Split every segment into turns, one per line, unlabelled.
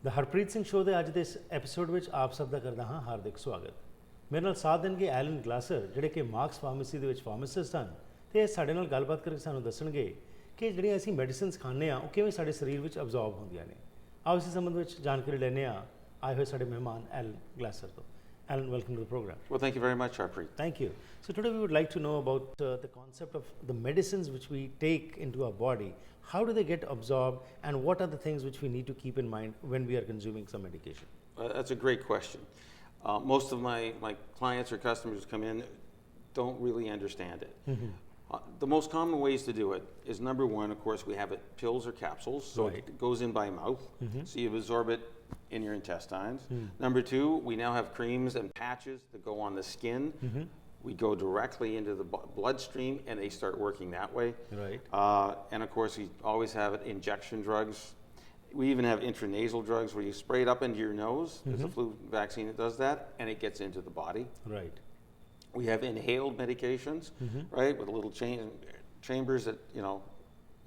ਦ Harpreet Singh show ਦੇ ਅੱਜ ਦੇ ਇਸ ਐਪੀਸੋਡ ਵਿੱਚ ਆਪ ਸਭ ਦਾ ਕਰਦਾ ਹਾਂ ਹਾਰਦਿਕ ਸਵਾਗਤ। ਮੇਰੇ ਨਾਲ ਸਾਥ ਦੇਣਗੇ ਐਲਨ ਗਲਾਸਰ, ਜਿਹੜੇ ਕਿ ਮਾਰਕਸ ਫਾਰਮੇਸੀ ਦੇ ਵਿੱਚ ਫਾਰਮਾਸਿਸਟ ਹਨ, ਤੇ ਇਹ ਸਾਡੇ ਨਾਲ ਗੱਲਬਾਤ ਕਰਕੇ ਸਾਨੂੰ ਦੱਸਣਗੇ ਕਿ ਜਿਹੜੀਆਂ ਅਸੀਂ ਮੈਡੀਸਿਨਸ ਖਾਂਦੇ ਹਾਂ ਉਹ ਕਿਵੇਂ ਸਾਡੇ ਸਰੀਰ ਵਿੱਚ ਅਬਜ਼ੌਰਬ ਹੁੰਦੀਆਂ ਨੇ। ਆਓ ਇਸ ਸੰਬੰਧ ਵਿੱਚ ਜਾਣਕਾਰੀ ਲੈਂਦੇ ਹਾਂ ਆਏ ਹੋਏ ਸਾਡੇ ਮਹਿਮਾਨ ਐਲਨ ਗਲਾਸਰ ਤੋਂ। Alan, welcome to the program.
Well, thank you very much, Harpreet.
Thank you. So today we would like to know about the concept of the medicines which we take into our body. How do they get absorbed, and what are the things which we need to keep in mind when we are consuming some medication?
That's a great question. Most of my clients or customers who come in don't really understand it.
Mm-hmm.
The most common ways to do it is, number one, of course, we have it pills or capsules. So
right.
It goes in by mouth.
Mm-hmm.
So you absorb it in your intestines.
Mm.
Number two, we now have creams and patches that go on the skin.
Mm-hmm.
We go directly into the bloodstream and they start working that way.
Right.
And of course, we always have it injection drugs. We even have intranasal drugs where you spray it up into your nose.
Mm-hmm.
There's a flu vaccine that does that, and it gets into the body.
Right.
We have inhaled medications,
Mm-hmm.
right, with little chambers that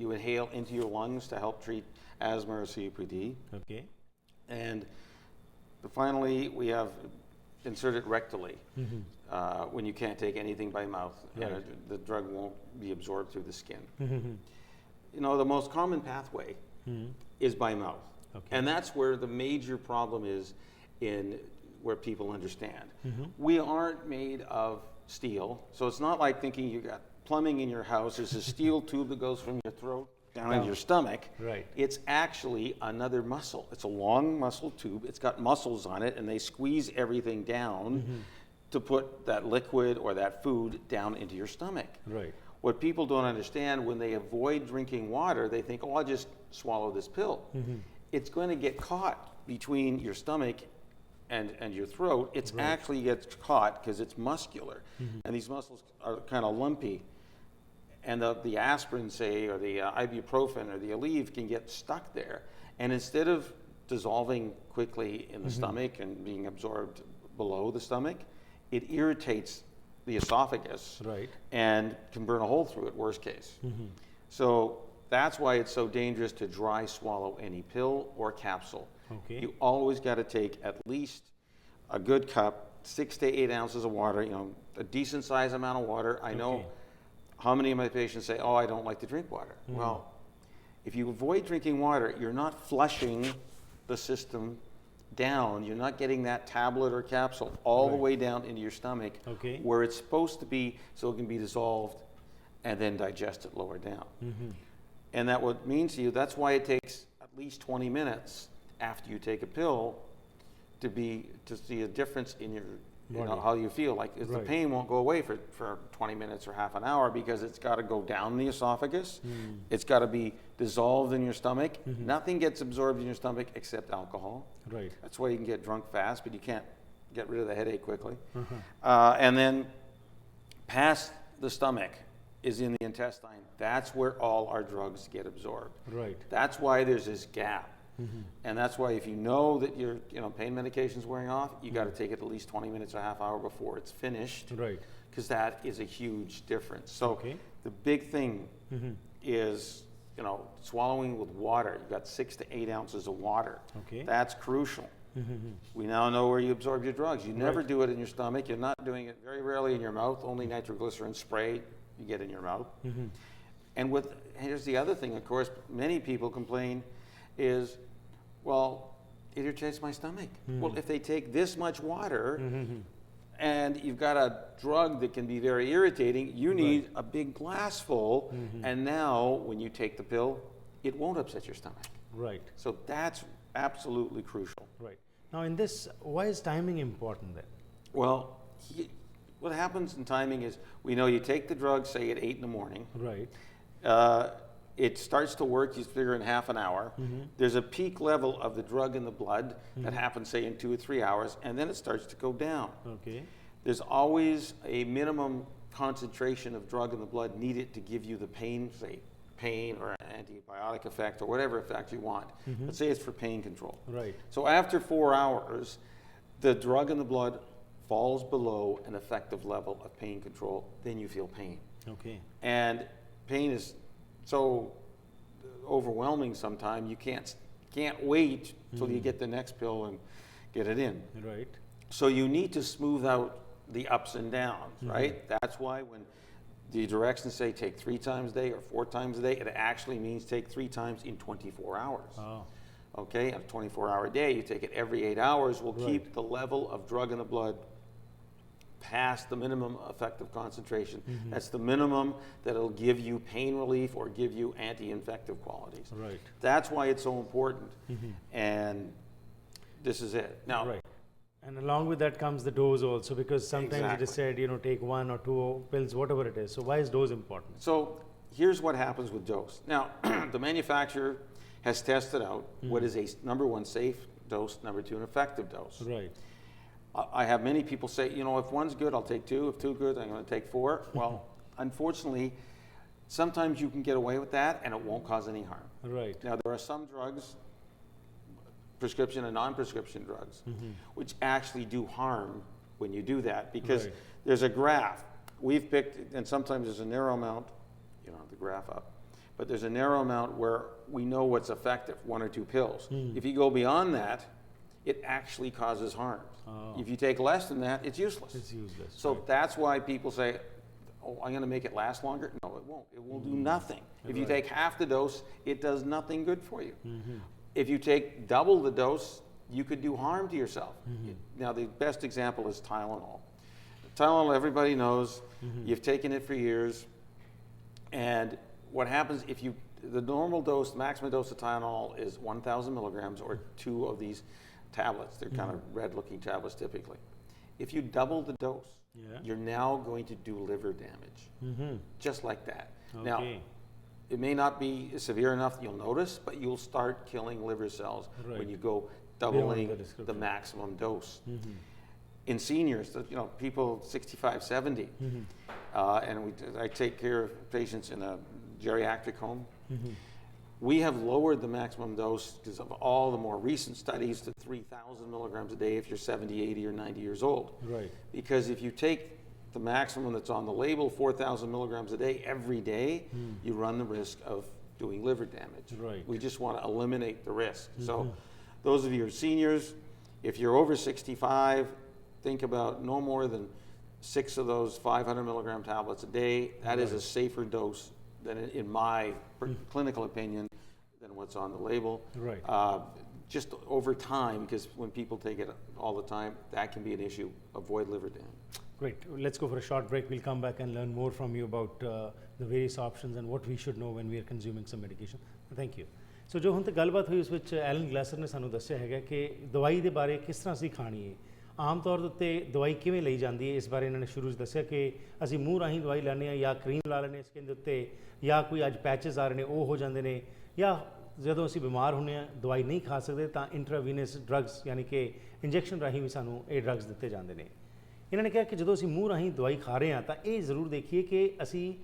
you inhale into your lungs to help treat asthma or COPD.
Okay.
And finally, we have inserted rectally,
Mm-hmm.
when you can't take anything by mouth,
Right.
and the drug won't be absorbed through the skin.
Mm-hmm.
The most common pathway
Mm-hmm.
is by mouth.
Okay.
And that's where the major problem is, in where people understand.
Mm-hmm.
We aren't made of steel, so it's not like thinking you got plumbing in your house. There's a steel tube that goes from your throat down into your stomach.
Right.
It's actually another muscle. It's a long muscle tube. It's got muscles on it, and they squeeze everything down
Mm-hmm.
to put that liquid or that food down into your stomach.
Right.
What people don't understand, when they avoid drinking water, they think, oh, I'll just swallow this pill.
Mm-hmm.
It's going to get caught between your stomach and your throat. It's
Right.
actually gets caught because it's muscular.
Mm-hmm.
And these muscles are kind of lumpy. And the aspirin, say, or the ibuprofen or the Aleve can get stuck there. And instead of dissolving quickly in the
Mm-hmm.
stomach and being absorbed below the stomach, it irritates the esophagus.
Right.
And can burn a hole through it, worst case.
Mm-hmm.
So that's why it's so dangerous to dry swallow any pill or capsule.
Okay.
You always got to take at least a good cup, 6 to 8 ounces of water, a decent size amount of water. I know
Okay.
how many of my patients say, oh, I don't like to drink water.
Mm.
Well, if you avoid drinking water, you're not flushing the system down. You're not getting that tablet or capsule all the
Right.
way down into your stomach,
Okay.
where it's supposed to be, so it can be dissolved and then digested lower down.
Mm-hmm.
And that what means to you, that's why it takes at least 20 minutes after you take a pill to see a difference in your,
Body.
how you feel. Like, the
Right.
pain won't go away for 20 minutes or half an hour, because it's got to go down the esophagus.
Mm.
It's got to be dissolved in your stomach.
Mhm.
Nothing gets absorbed in your stomach except alcohol.
Right.
That's why you can get drunk fast, but you can't get rid of the headache quickly.
Uh-huh.
And then past the stomach is in the intestine. That's where all our drugs get absorbed.
Right.
That's why there's this gap.
Mm-hmm.
And that's why, if you know that your pain medication's wearing off, you got to take it at least 20 minutes or a half hour before it's finished,
Right.
because that is a huge difference. So
Okay.
the big thing
Mm-hmm.
is, swallowing with water. You've got 6 to 8 ounces of water.
Okay.
That's crucial.
Mm-hmm.
We now know where you absorb your drugs. You never
Right.
do it in your stomach. You're not doing it very rarely in your mouth. Only nitroglycerin spray you get in your mouth.
Mm-hmm.
And here's the other thing, of course, many people complain is, well, it irritates my stomach.
Mm.
Well, if they take this much water,
Mm-hmm.
and you've got a drug that can be very irritating, you need
Right.
a big glass full,
Mhm.
and now when you take the pill, it won't upset your stomach.
Right.
So that's absolutely crucial.
Right. Now, in this, why is timing important then?
Well, what happens in timing is, we know you take the drug, say, at 8 in the morning.
Right.
It starts to work, you figure, in half an hour.
Mhm.
There's a peak level of the drug in the blood that
Mhm.
happens, say, in 2 or 3 hours, and then it starts to go down.
Okay.
There's always a minimum concentration of drug in the blood needed to give you the pain, say, pain or an antibiotic effect or whatever effect you want. Let's say it's for pain control.
Right.
So after 4 hours, the drug in the blood falls below an effective level of pain control, then you feel pain.
Okay.
And pain is so overwhelming sometimes, you can't wait till you get the next pill and get it in.
Right.
So you need to smooth out the ups and downs, right? That's why when the directions say take 3 times a day or 4 times a day, it actually means take 3 times in 24 hours.
Oh.
Okay, a 24-hour day, you take it every 8 hours, will keep the level of drug in the blood past the minimum effective concentration. That's the minimum that'll give you pain relief or give you anti-infective qualities.
Right.
That's why it's so important. And this is it. Now,
Right. And along with that comes the dose also, because sometimes it is said, take 1 or 2 pills, whatever it is. So why is dose important?
so here's what happens with dose. Now, the manufacturer has tested out what is a number 1 safe dose, number 2 an effective dose.
Right.
I have many people say, if 1's good, I'll take 2. If 2's good, I'm going to take 4. Well, unfortunately, sometimes you can get away with that and it won't cause any harm.
Right.
Now, there are some drugs, prescription and non-prescription drugs, which actually do harm when you do that, because there's a graph. We've picked, and sometimes there's a narrow amount, you don't have the graph up, but there's a narrow amount where we know what's effective, 1 or 2 pills. If you go beyond that, it actually causes harm. If you take less than that, it's useless.
It's useless.
So that's why people say, oh, I'm going to make it last longer. No, it won't. It will do nothing. If you take half the dose, it does nothing good for you. If you take double the dose, you could do harm to yourself. Now, the best example is Tylenol. Tylenol, everybody knows. You've taken it for years. And what happens if the normal dose, maximum dose of Tylenol is 1,000 milligrams or 2 of these tablets. They're kind of red-looking tablets typically. If you double the dose, you're now going to do liver damage, just like that.
Okay.
Now, it may not be severe enough that you'll notice, but you'll start killing liver cells when you go doubling the maximum dose. In seniors, people 65, 70, and I take care of patients in a geriatric home. We have lowered the maximum dose because of all the more recent studies to 3,000 milligrams a day if you're 70, 80, or 90 years old.
Right.
Because if you take the maximum that's on the label, 4,000 milligrams a day, every day, you run the risk of doing liver damage.
Right.
We just want to eliminate the risk. So those of you who are seniors, if you're over 65, think about no more than 6 of those 500 milligram tablets a day. That is a safer dose than, in my clinical opinion, than what's on the label.
Right.
Just over time, because when people take it all the time, that can be an issue. Avoid liver damage.
Great. Let's go for a short break. We'll come back and learn more from you about the various options and what we should know when we are consuming some medication. Thank you. So ਜੋ ਹੁਣ ਤੱਕ ਗੱਲਬਾਤ ਹੋਈ ਉਸ ਵਿੱਚ Allen ਗਲੈਸਰ ਨੇ ਸਾਨੂੰ ਦੱਸਿਆ ਹੈਗਾ ਕਿ ਦਵਾਈ ਦੇ ਬਾਰੇ ਕਿਸ ਤਰ੍ਹਾਂ ਅਸੀਂ ਖਾਣੀ ਹੈ। ਆਮ ਤੌਰ ਦੇ ਉੱਤੇ ਦਵਾਈ ਕਿਵੇਂ ਲਈ ਜਾਂਦੀ ਹੈ, ਇਸ ਬਾਰੇ ਇਹਨਾਂ ਨੇ ਸ਼ੁਰੂ 'ਚ ਦੱਸਿਆ ਕਿ ਅਸੀਂ ਮੂੰਹ ਰਾਹੀਂ ਦਵਾਈ ਲੈਂਦੇ ਹਾਂ ਜਾਂ ਕਰੀਮ ਲਾ ਲੈਂਦੇ ਹਾਂ ਸਕਿਨ ਦੇ ਉੱਤੇ, ਜਾਂ ਕੋਈ ਅੱਜ ਪੈਚਸ ਆ ਰਹੇ ਨੇ ਉਹ ਹੋ ਜਾਂਦੇ ਨੇ, ਜਾਂ ਜਦੋਂ ਅਸੀਂ ਬਿਮਾਰ ਹੁੰਦੇ ਹਾਂ ਦਵਾਈ ਨਹੀਂ ਖਾ ਸਕਦੇ ਤਾਂ ਇੰਟਰਾਵੀਨਸ ਡਰੱਗਸ ਯਾਨੀ ਕਿ ਇੰਜੈਕਸ਼ਨ ਰਾਹੀਂ ਵੀ ਸਾਨੂੰ ਇਹ ਡਰੱਗਸ ਦਿੱਤੇ ਜਾਂਦੇ ਨੇ। ਇਹਨਾਂ ਨੇ ਕਿਹਾ ਕਿ ਜਦੋਂ ਅਸੀਂ ਮੂੰਹ ਰਾਹੀਂ ਦਵਾਈ ਖਾ ਰਹੇ ਹਾਂ ਤਾਂ ਇਹ ਜ਼ਰੂਰ ਦੇਖੀਏ ਕਿ ਅਸੀਂ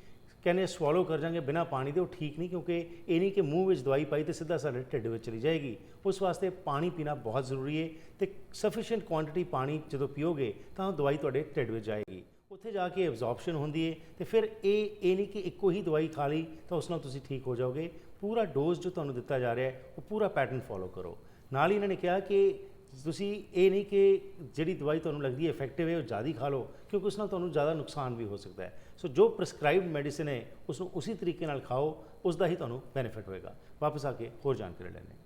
ਕਹਿੰਦੇ ਸਵਾਲੋ ਕਰ ਜਾਂਗੇ ਬਿਨਾਂ ਪਾਣੀ ਦੇ, ਉਹ ਠੀਕ ਨਹੀਂ, ਕਿਉਂਕਿ ਇਹ ਨਹੀਂ ਕਿ ਮੂੰਹ ਵਿੱਚ ਦਵਾਈ ਪਾਈ ਤੇ ਸਿੱਧਾ ਸਾਡੇ ਢਿੱਡ ਵਿੱਚ ਚਲੀ ਜਾਏਗੀ। ਉਸ ਵਾਸਤੇ ਪਾਣੀ ਪੀਣਾ ਬਹੁਤ ਜ਼ਰੂਰੀ ਹੈ ਤੇ ਸਫੀਸ਼ੀਐਂਟ ਕੁਆਂਟੀਟੀ ਪਾਣੀ ਜਦੋਂ ਪੀਓਗੇ ਤਾਂ ਦਵਾਈ ਤੁਹਾਡੇ ਢਿੱਡ ਵਿੱਚ ਜਾਏਗੀ। ਉੱਥੇ ਜਾ ਕੇ ਐਬਜ਼ੌਰਪਸ਼ਨ ਹੁੰਦੀ ਹੈ ਤੇ ਫਿਰ ਇਹ ਨਹੀਂ ਕਿ ਇੱਕੋ ਹੀ ਦਵਾਈ ਖਾ ਲਈ ਤਾਂ ਉਸ ਨਾਲ ਤੁਸੀਂ ਠੀਕ ਹੋ ਜਾਓਗੇ। ਪੂਰਾ ਡੋਜ਼ ਜੋ ਤੁਹਾਨੂੰ ਦਿੱਤਾ ਜਾ ਰਿਹਾ ਹੈ ਉਹ ਪੂਰਾ ਪੈਟਰਨ ਫੋਲੋ ਕਰੋ। ਨਾਲ ਹੀ ਇਹਨਾਂ ਨੇ ਕਿਹਾ ਕਿ ਤੁਸੀਂ ਇਹ ਨਹੀਂ ਕਿ ਜਿਹੜੀ ਦਵਾਈ ਤੁਹਾਨੂੰ ਲੱਗਦੀ ਹੈ ਇਫੈਕਟਿਵ ਹੈ ਉਹ ਜ਼ਿਆਦਾ ਖਾ ਲਓ, ਕਿਉਂਕਿ ਉਸ ਨਾਲ ਤੁਹਾਨੂੰ ਜ਼ਿਆਦਾ ਨੁਕਸਾਨ ਵੀ ਹੋ ਸਕਦਾ ਹੈ। ਸੋ ਜੋ ਪ੍ਰਸਕ੍ਰਾਈਬਡ ਮੈਡੀਸਿਨ ਹੈ ਉਸ ਨੂੰ ਉਸੇ ਤਰੀਕੇ ਨਾਲ ਖਾਓ, ਉਸ ਦਾ ਹੀ ਤੁਹਾਨੂੰ ਬੈਨੀਫਿਟ ਹੋਏਗਾ। ਵਾਪਸ ਆ ਕੇ ਹੋਰ ਜਾਣਕਾਰੀ ਲੈਂਦੇ ਹਾਂ।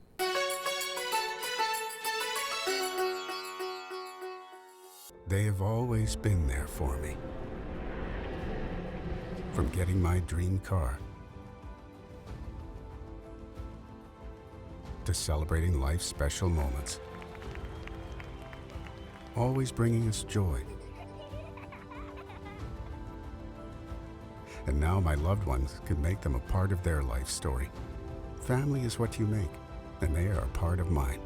They have always been there for me. From getting my dream car to celebrating life's special moments. Always bringing us joy. And now my loved ones can make them a part of their life story. Family is what you make, and they are a part of mine.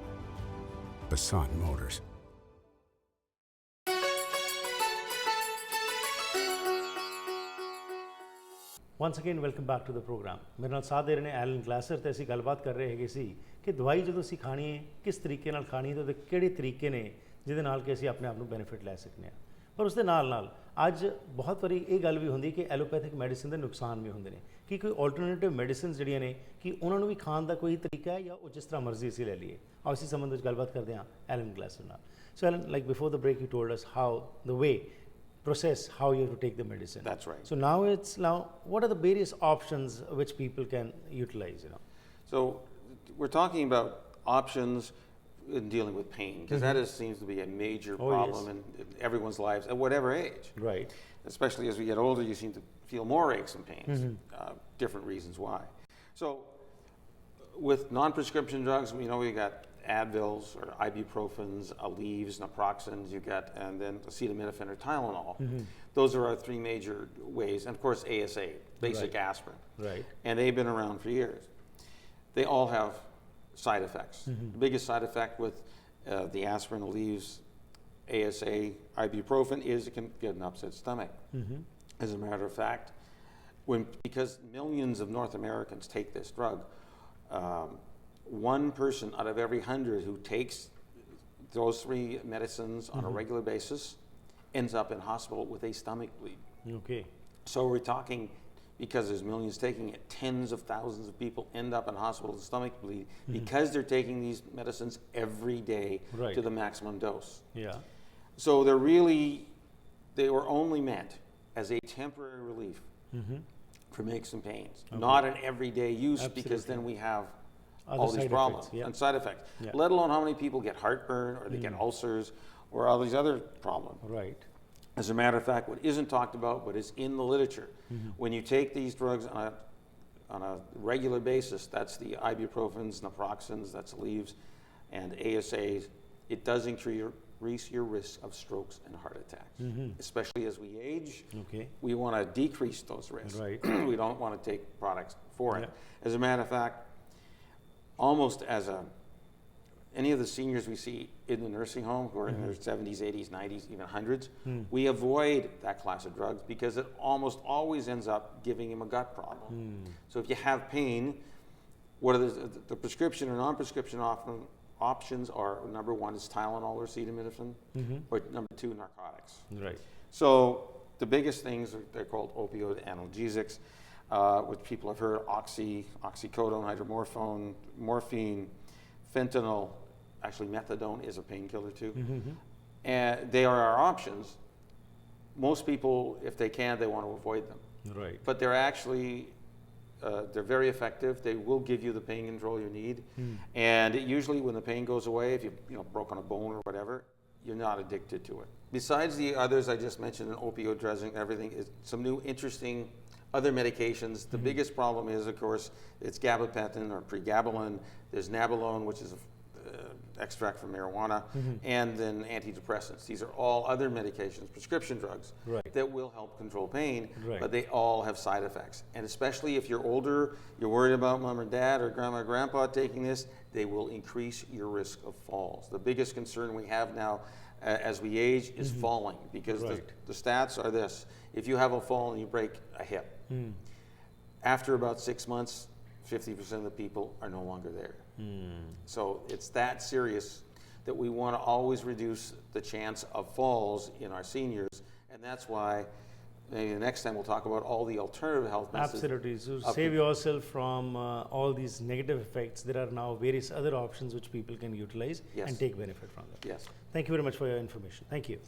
Bassan Motors.
Once again welcome back to the programme. ਮੇਰੇ ਨਾਲ ਸਾਥ ਦੇ ਰਹੇ ਨੇ Allen ਗਲਾਸਰ ਤੇ ਅਸੀਂ ਗੱਲਬਾਤ ਕਰ ਰਹੇ ਹੈਗੇ ਸੀ ਕਿ ਦਵਾਈ ਜਦੋਂ ਅਸੀਂ ਖਾਣੀ ਹੈ ਕਿਸ ਤਰੀਕੇ ਨਾਲ ਖਾਣੀ ਹੈ ਤੇ ਉਹਦੇ ਕਿਹੜੇ ਤਰੀਕੇ ਨੇ ਜਿਹਦੇ ਨਾਲ ਕਿ ਅਸੀਂ ਆਪਣੇ ਆਪ ਨੂੰ ਬੈਨੀਫਿਟ ਲੈ ਸਕਨੇ ਹਾਂ। ਪਰ ਉਸ ਦੇ ਨਾਲ ਅੱਜ ਬਹੁਤ ਵਾਰੀ ਇਹ ਗੱਲ ਵੀ ਹੁੰਦੀ ਕਿ ਐਲੋਪੈਥਿਕ ਮੈਡੀਸਿਨ ਦੇ ਨੁਕਸਾਨ ਵੀ ਹੁੰਦੇ ਨੇ ਕਿ ਕੋਈ ਆਲਟਰਨੇਟਿਵ ਮੈਡੀਸਿਨਸ ਜਿਹੜੀਆਂ ਨੇ ਕਿ ਉਹਨਾਂ ਨੂੰ ਵੀ ਖਾਣ ਦਾ ਕੋਈ ਤਰੀਕਾ ਹੈ ਜਾਂ ਉਹ ਜਿਸ ਤਰ੍ਹਾਂ ਮਰਜ਼ੀ ਅਸੀਂ ਲੈ ਲਈਏ। ਆਓ ਇਸੇ ਸੰਬੰਧ ਵਿੱਚ ਗੱਲਬਾਤ ਕਰਦੇ ਹਾਂ ਐਲਨ ਗਲਾਸਰ ਨਾਲ। So Alan, like before the break you told us how the way process how you have to take the medicine.
That's right.
So now what are the various options which people can utilize,
So we're talking about options in dealing with pain because that seems to be a major problem in everyone's lives at whatever age.
Right.
Especially as we get older, you seem to feel more aches and pains. Different reasons why. So with non-prescription drugs, we know we got Advils or ibuprofens, Aleve, naproxens, and then acetaminophen or Tylenol. Those are our three major ways. And of course, ASA, basic aspirin.
Right.
And they've been around for years. They all have side effects. The biggest side effect with the aspirin, Aleve, ASA, ibuprofen is it can get an upset stomach. As a matter of fact, because millions of North Americans take this drug, one person out of every 100 who takes those three medicines on a regular basis ends up in hospital with a stomach bleed.
Okay.
So we're talking, because there's millions taking it, tens of thousands of people end up in hospital with stomach bleed because they're taking these medicines every day to the maximum dose.
Yeah.
So they were only meant as a temporary relief for aches and pains, not an everyday use. Absolutely. Because then we have all these problems and side effects, let alone how many people get heartburn or they get ulcers or all these other problems.
Right.
As a matter of fact, what isn't talked about but is in the literature, when you take these drugs on a regular basis, that's the ibuprofens, naproxens, that's Aleve, and ASAs, it does increase your risk of strokes and heart attacks. Especially as we age, we want to decrease those risks.
Right.
We don't want to take products for it. As a matter of fact, almost as any of the seniors we see in the nursing home who are in their 70s, 80s, 90s, even 100s, we avoid that class of drugs because it almost always ends up giving them a gut problem. So if you have pain, what are the prescription or non-prescription options are, number one is Tylenol or acetaminophen, or number two, narcotics.
Right.
So the biggest things, they're called opioid analgesics, which people have heard, oxycodone, hydromorphone, morphine, fentanyl, actually methadone is a painkiller too. And they are our options. Most people, if they can, they want to avoid them.
Right.
But they're actually, they're very effective. They will give you the pain control you need. And usually when the pain goes away, if you've broken a bone or whatever, you're not addicted to it. Besides the others I just mentioned, opioid drugs and everything, is some new interesting other medications. The biggest problem is, of course, it's gabapentin or pregabalin. There's nabilone, which is extract from marijuana, and then antidepressants. These are all other medications, prescription drugs, that will help control pain, but they all have side effects. And especially if you're older, you're worried about mom or dad or grandma or grandpa taking this, they will increase your risk of falls. The biggest concern we have now as we age is falling, because the stats are this: if you have a fall and you break a hip, after about 6 months, 50% of the people are no longer there. So it's that serious that we want to always reduce the chance of falls in our seniors, and that's why maybe the next time we'll talk about all the alternative health methods.
Absolutely. So save yourself from all these negative effects. There are now various other options which people can utilize and take benefit from them.
Yes.
Thank you very much for your information. Thank you.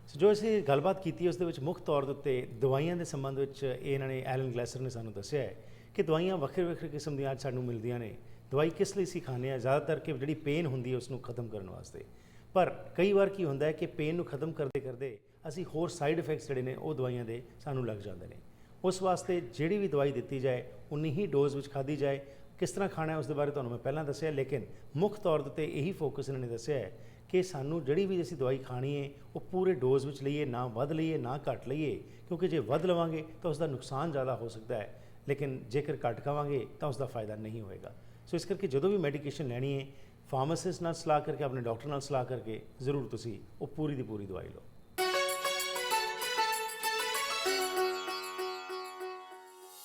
So ਜੋ ਅਸੀਂ ਗੱਲਬਾਤ ਕੀਤੀ ਉਸ ਦੇ ਵਿੱਚ ਮੁੱਖ ਤੌਰ ਦੇ ਉੱਤੇ ਦਵਾਈਆਂ ਦੇ ਸੰਬੰਧ ਵਿੱਚ ਇਹਨਾਂ ਨੇ ਐਲਨ ਗਲੈਸਰ ਨੇ ਸਾਨੂੰ ਦੱਸਿਆ ਹੈ ਕਿ ਦਵਾਈਆਂ ਵੱਖਰੇ ਕਿਸਮ ਦੀਆਂ ਅੱਜ ਸਾਨੂੰ ਮਿਲਦੀਆਂ ਨੇ। ਦਵਾਈ ਕਿਸ ਲਈ ਅਸੀਂ ਖਾਂਦੇ ਹਾਂ? ਜ਼ਿਆਦਾਤਰ ਕਿ ਜਿਹੜੀ ਪੇਨ ਹੁੰਦੀ ਹੈ ਉਸ ਨੂੰ ਖਤਮ ਕਰਨ ਵਾਸਤੇ। ਪਰ ਕਈ ਵਾਰ ਕੀ ਹੁੰਦਾ ਹੈ ਕਿ ਪੇਨ ਨੂੰ ਖਤਮ ਕਰਦੇ ਅਸੀਂ ਹੋਰ ਸਾਈਡ ਇਫੈਕਟਸ ਜਿਹੜੇ ਨੇ ਉਹ ਦਵਾਈਆਂ ਦੇ ਸਾਨੂੰ ਲੱਗ ਜਾਂਦੇ ਨੇ। ਉਸ ਵਾਸਤੇ ਜਿਹੜੀ ਵੀ ਦਵਾਈ ਦਿੱਤੀ ਜਾਏ ਉਨੀ ਹੀ ਡੋਜ਼ ਵਿੱਚ ਖਾਧੀ ਜਾਏ। ਕਿਸ ਤਰ੍ਹਾਂ ਖਾਣਾ ਹੈ ਉਸ ਦੇ ਬਾਰੇ ਤੁਹਾਨੂੰ ਮੈਂ ਪਹਿਲਾਂ ਦੱਸਿਆ, ਲੇਕਿਨ ਮੁੱਖ ਤੌਰ ਦੇ ਉੱਤੇ ਇਹੀ ਫੋਕਸ ਇਹਨਾਂ ਨੇ ਦੱਸਿਆ ਹੈ ਕਿ ਸਾਨੂੰ ਜਿਹੜੀ ਵੀ ਅਸੀਂ ਦਵਾਈ ਖਾਣੀ ਹੈ ਉਹ ਪੂਰੇ ਡੋਜ਼ ਵਿੱਚ ਲਈਏ, ਨਾ ਵੱਧ ਲਈਏ ਨਾ ਘੱਟ ਲਈਏ, ਕਿਉਂਕਿ ਜੇ ਵੱਧ ਲਵਾਂਗੇ ਤਾਂ ਉਸ ਦਾ ਨੁਕਸਾਨ ਜ਼ਿਆਦਾ ਹੋ ਸਕਦਾ ਹੈ, ਲੇਕਿਨ ਜੇਕਰ ਘੱਟ ਖਾਵਾਂਗੇ ਤਾਂ ਉਸ ਦਾ ਫਾਇਦਾ ਨਹੀਂ ਹੋਏਗਾ। ਸੋ ਇਸ ਕਰਕੇ ਜਦੋਂ ਵੀ ਮੈਡੀਕੇਸ਼ਨ ਲੈਣੀ ਹੈ, ਫਾਰਮਾਸਿਸਟ ਨਾਲ ਸਲਾਹ ਕਰਕੇ, ਆਪਣੇ ਡਾਕਟਰ ਨਾਲ ਸਲਾਹ ਕਰਕੇ ਜ਼ਰੂਰ ਤੁਸੀਂ ਉਹ ਪੂਰੀ ਦੀ ਪੂਰੀ ਦਵਾਈ ਲਓ।